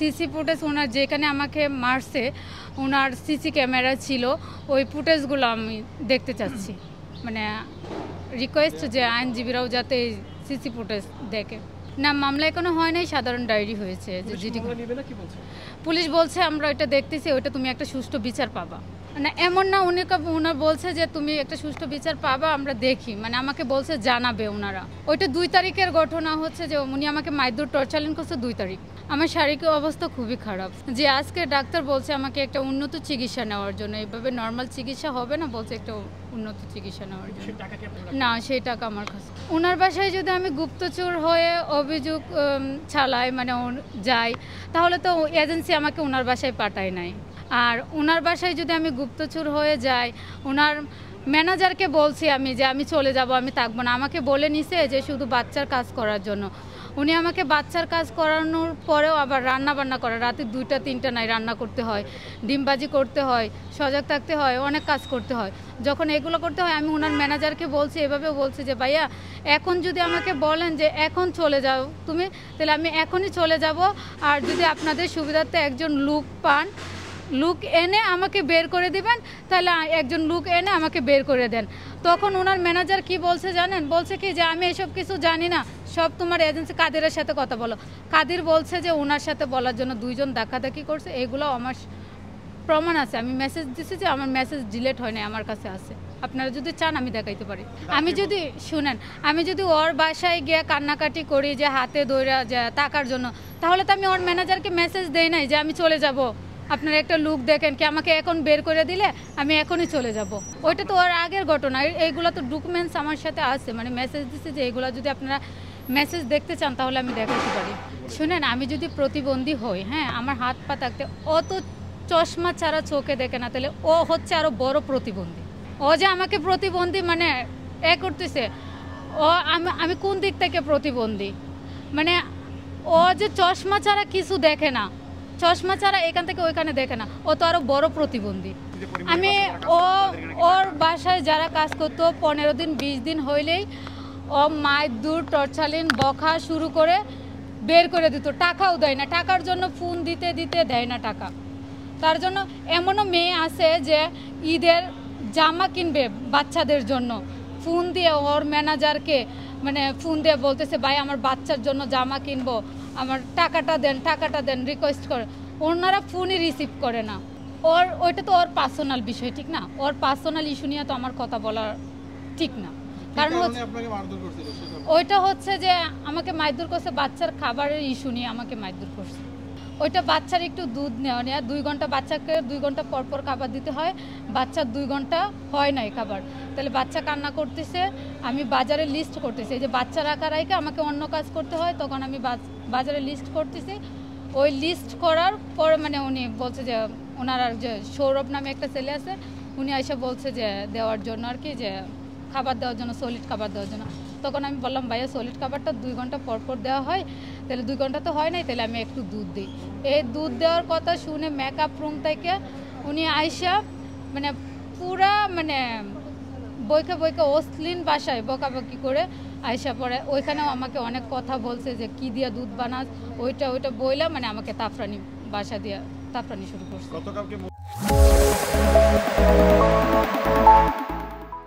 CC footage ওনার যেখানে আমাকে মারছে ওনার সিসি ক্যামেরা ছিল, ওই ফুটেজগুলো আমি দেখতে চাচ্ছি। মানে রিকোয়েস্ট যে আইনজীবীরাও যাতে সিসি ফুটেজ দেখে। না, মামলা এখনো হয় নাই, সাধারণ ডায়েরি হয়েছে। পুলিশ বলছে আমরা ওইটা দেখতেছি, ওইটা তুমি একটা সুষ্ঠু বিচার পাবা। মানে এমন না, ওনার বলছে যে তুমি একটা সুষ্ঠু বিচার পাবা, আমরা দেখি। মানে আমাকে বলছে জানাবে ওনারা। ওইটা 2 তারিখের ঘটনা হচ্ছে যে উনি আমাকে মারধর টর্চারিং করছে 2 তারিখ। আমার শারীরিক অবস্থা খুবই খারাপ, যে আজকে ডাক্তার বলছে আমাকে একটা উন্নত চিকিৎসা নেওয়ার জন্য। এইভাবে নর্মাল চিকিৎসা হবে না, বলছে একটা উন্নত চিকিৎসা নেওয়ার জন্য। না, সেই টাকা আমার কাছে। ওনার বাসায় যদি আমি গুপ্তচর হয়ে অভিযোগ চালাই, মানে যাই, তাহলে তো এজেন্সি আমাকে ওনার বাসায় পাঠায় নাই। আর ওনার বাসায় যদি আমি গুপ্তচর হয়ে যাই, ওনার ম্যানেজারকে বলছি আমি যে আমি চলে যাব, আমি থাকবো না। আমাকে বলে নিছে যে শুধু বাচ্চার কাজ করার জন্য। উনি আমাকে বাচ্চার কাজ করানোর পরেও আবার রান্না বান্না করে, রাতে 2টা 3টা নাই রান্না করতে হয়, ডিমবাজি করতে হয়, সজাগ থাকতে হয়, অনেক কাজ করতে হয়। যখন এগুলো করতে হয়, আমি ওনার ম্যানেজারকে বলছি, এভাবে বলছি যে ভাইয়া এখন যদি আমাকে বলেন যে এখন চলে যাও তুমি, তাহলে আমি এখনই চলে যাব। আর যদি আপনাদের সুবিধার্থে একজন লোক পান, লুক এনে আমাকে বের করে দিবেন, তাহলে একজন লুক এনে আমাকে বের করে দেন। তখন ওনার ম্যানেজার কি বলছে জানেন? বলছে কি যে আমি এসব কিছু জানি না, সব তোমার এজেন্সি কাদিরের সাথে কথা বলো। কাদির বলছে যে ওনার সাথে বলার জন্য 2 জন ধাক্কাধাক্কি করছে। এগুলো আমার প্রমাণ আছে, আমি মেসেজ দিছি যে আমার মেসেজ ডিলিট হয় না, আমার কাছে আছে। আপনারা যদি চান আমি দেখাইতে পারি। আমি যদি শুনেন, আমি যদি ওর বাসায় গিয়ে কান্নাকাটি করি যে হাতে দৌড়া যে টাকার জন্য, তাহলে তো আমি ওর ম্যানেজারকে মেসেজ দেই নাই যে আমি চলে যাব, আপনারা একটা লুক দেখেন কি আমাকে এখন বের করে দিলে আমি এখনই চলে যাব। ওইটা তো ওর আগের ঘটনা। এইগুলো তো ডকুমেন্টস আমার সাথে আছে, মানে মেসেজ দিচ্ছে যে এগুলো যদি আপনারা মেসেজ দেখতে চান তাহলে আমি দেখাতে পারি। শুনেন, আমি যদি প্রতিবন্ধী হই, হ্যাঁ, আমার হাত পা থাকতে, অত চশমা ছাড়া চোখে দেখে না, তাহলে ও হচ্ছে আরও বড় প্রতিবন্ধী। ও যে আমাকে প্রতিবন্ধী মানে করতেছে, ও আমি কোন দিক থেকে প্রতিবন্ধী? মানে ও যে চশমা ছাড়া কিছু দেখে না, চশমা ছাড়া এখান থেকে ওইখানে দেখে না, ও তো আরো বড় প্রতিবন্ধী। আমি ওর বাসায় যারা কাজ করতো 15 দিন 20 দিন হইলেই ও মারধর টর্চারিং বকা শুরু করে বের করে দিত। টাকাও দেয় না, টাকার জন্য ফোন দিতে দিতে দেয় না টাকা। তার জন্য এমনও মেয়ে আছে যে ঈদের জামা কিনবে বাচ্চাদের জন্য, ফোন দিয়ে ওর ম্যানেজারকে মানে ফোন দিয়ে বলতেছে ভাই আমার বাচ্চার জন্য জামা কিনবো, আমার টাকাটা দেন রিকোয়েস্ট করে। ওনারা ফোনই রিসিভ করে না। ওইটা তো ওর পার্সোনাল বিষয়, ঠিক না? ওর পার্সোনাল ইস্যু নিয়ে তো আমার কথা বলা ঠিক না। কারণ ওইটা হচ্ছে যে আমাকে মারধর করছে বাচ্চার খাবারের ইস্যু নিয়ে আমাকে মারধর করছে। ওইটা বাচ্চার একটু দুধ নেওয়া 2 ঘন্টা, বাচ্চাকে 2 ঘন্টা পর পর খাবার দিতে হয়, বাচ্চার 2 ঘন্টা হয় নাই খাবার, তাহলে বাচ্চা কান্না করতেছে। আমি বাজারে লিস্ট করতেছি, যে বাচ্চা রাখা রাখে আমাকে অন্য কাজ করতে হয়, তখন আমি বাজারে লিস্ট করতেছি। ওই লিস্ট করার পরে মানে উনি বলছে যে ওনার আর যে সৌরভ নামে একটা ছেলে আছে, উনি এসে বলছে যে দেওয়ার জন্য আর কি, যে খাবার দেওয়ার জন্য, সলিড খাবার দেওয়ার জন্য। তখন আমি বললাম ভাইয়া সলিড খাবারটা 2 ঘন্টা পর পর দেওয়া হয়, তাহলে 2 ঘন্টা তো হয় নাই, তাহলে আমি একটু দুধ দিই। এই দুধ দেওয়ার কথা শুনে মেকআপ রুম থেকে উনি আইসা মানে পুরা মানে বইকে অশ্লীল ভাষায় বকাবকি করে আইসা পড়ে। ওইখানেও আমাকে অনেক কথা বলছে যে কি দিয়া দুধ বানাস, ওইটা বইলা মানে আমাকে তাফরানি ভাষা দিয়া তাফরানি শুরু করছে।